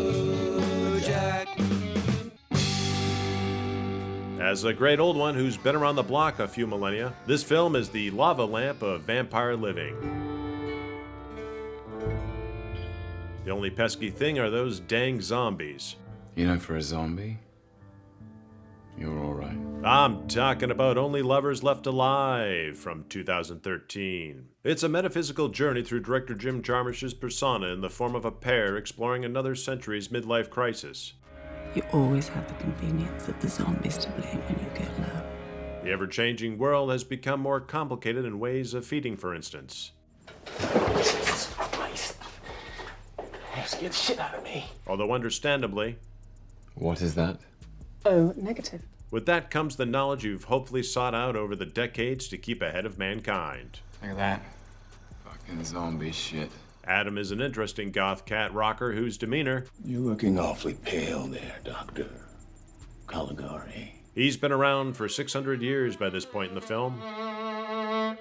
Cthulhu Jack. As a great old one who's been around the block a few millennia, this film is the lava lamp of vampire living. The only pesky thing are those dang zombies. You know, for a zombie, you're all right. I'm talking about Only Lovers Left Alive from 2013. It's a metaphysical journey through director Jim Jarmusch's persona in the form of a pair exploring another century's midlife crisis. You always have the convenience of the zombies to blame when you get low. The ever-changing world has become more complicated in ways of feeding, for instance. Jesus Christ. You scared the shit out of me. Although understandably, What is that? Oh, negative. with that comes the knowledge you've hopefully sought out over the decades to keep ahead of mankind. Look at that. Fucking zombie shit. Adam is an interesting goth cat rocker whose demeanor, You're looking awfully pale there, Dr. Caligari. he's been around for 600 years by this point in the film. A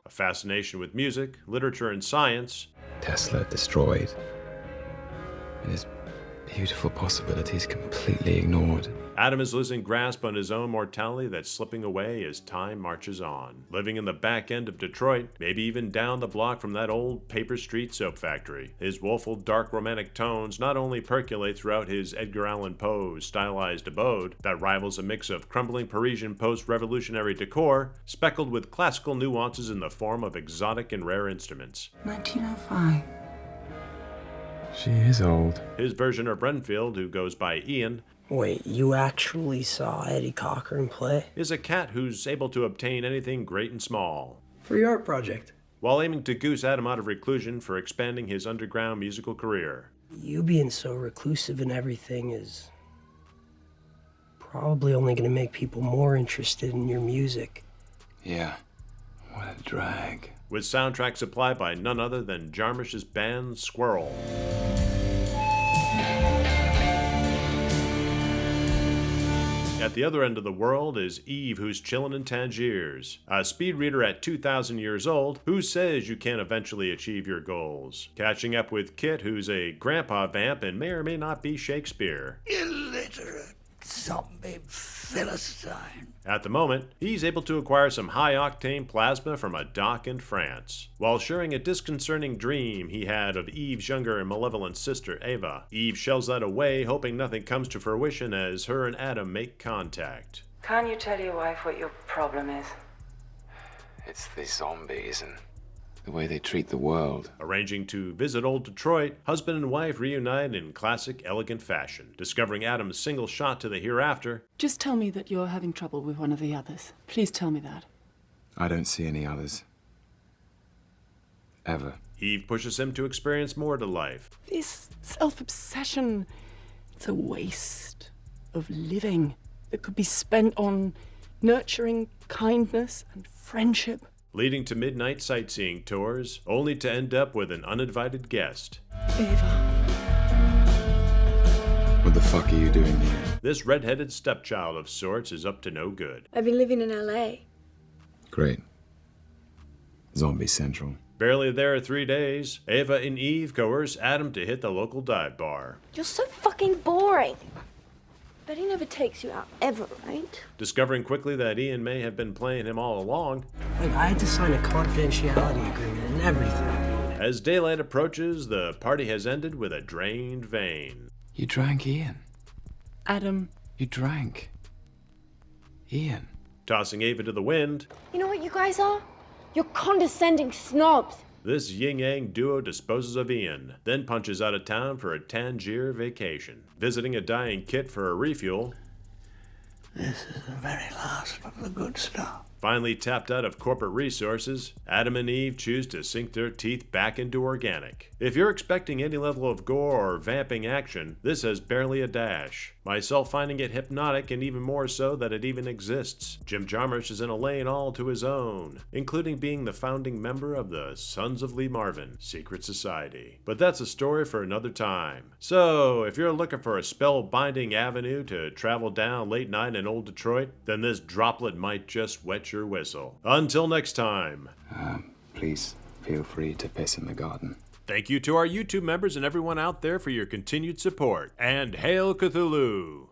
fascination with music, literature, and science, Tesla destroyed. And his beautiful possibilities completely ignored. Adam is losing grasp on his own mortality that's slipping away as time marches on. Living in the back end of Detroit, maybe even down the block from that old Paper Street soap factory, his woeful dark romantic tones not only percolate throughout his Edgar Allan Poe stylized abode that rivals a mix of crumbling Parisian post-revolutionary decor, speckled with classical nuances in the form of exotic and rare instruments. 1905. She is old. His version of Renfield, who goes by Ian, Wait, you actually saw Eddie Cochran play? is a cat who's able to obtain anything great and small, For your art project. while aiming to goose Adam out of reclusion for expanding his underground musical career. You being so reclusive and everything is probably only going to make people more interested in your music. Yeah. What a drag. With soundtrack supplied by none other than Jarmusch's band Squirrel. At the other end of the world is Eve, who's chillin' in Tangiers, a speed reader at 2,000 years old who says you can eventually achieve your goals. Catching up with Kit, who's a grandpa vamp and may or may not be Shakespeare. Illiterate zombie philistine. At the moment, he's able to acquire some high-octane plasma from a dock in France, while sharing a disconcerting dream he had of Eve's younger and malevolent sister, Ava. Eve shells that away, hoping nothing comes to fruition as her and Adam make contact. Can't you tell your wife what your problem is? It's the zombies and the way they treat the world. Arranging to visit old Detroit, husband and wife reunite in classic, elegant fashion. Discovering Adam's single shot to the hereafter, Just tell me that you're having trouble with one of the others. Please tell me that. I don't see any others. Ever. Eve pushes him to experience more to life. This self-obsession, it's a waste of living that could be spent on nurturing kindness and friendship. Leading to midnight sightseeing tours, only to end up with an uninvited guest. Ava. What the fuck are you doing here? This red-headed stepchild of sorts is up to no good. I've been living in LA. Great. Zombie Central. Barely there 3 days, Ava and Eve coerce Adam to hit the local dive bar. You're so fucking boring. But he never takes you out ever, right? Discovering quickly that Ian may have been playing him all along, Like, I had to sign a confidentiality agreement and everything. as daylight approaches, the party has ended with a drained vein. You drank Ian. Adam. You drank Ian. Tossing Ava to the wind, You know what you guys are? You're condescending snobs. this yin-yang duo disposes of Ian, then punches out of town for a Tangier vacation. Visiting a dying Kit for a refuel, This is the very last of the good stuff. finally tapped out of corporate resources, Adam and Eve choose to sink their teeth back into organic. If you're expecting any level of gore or vamping action, this has barely a dash. Myself finding it hypnotic and even more so that it even exists. Jim Jarmusch is in a lane all to his own, including being the founding member of the Sons of Lee Marvin secret society. But that's a story for another time. So, if you're looking for a spell-binding avenue to travel down late night in old Detroit, then this droplet might just wet your whistle. Until next time. Please feel free to piss in the garden. Thank you to our YouTube members and everyone out there for your continued support. And Hail Cthulhu!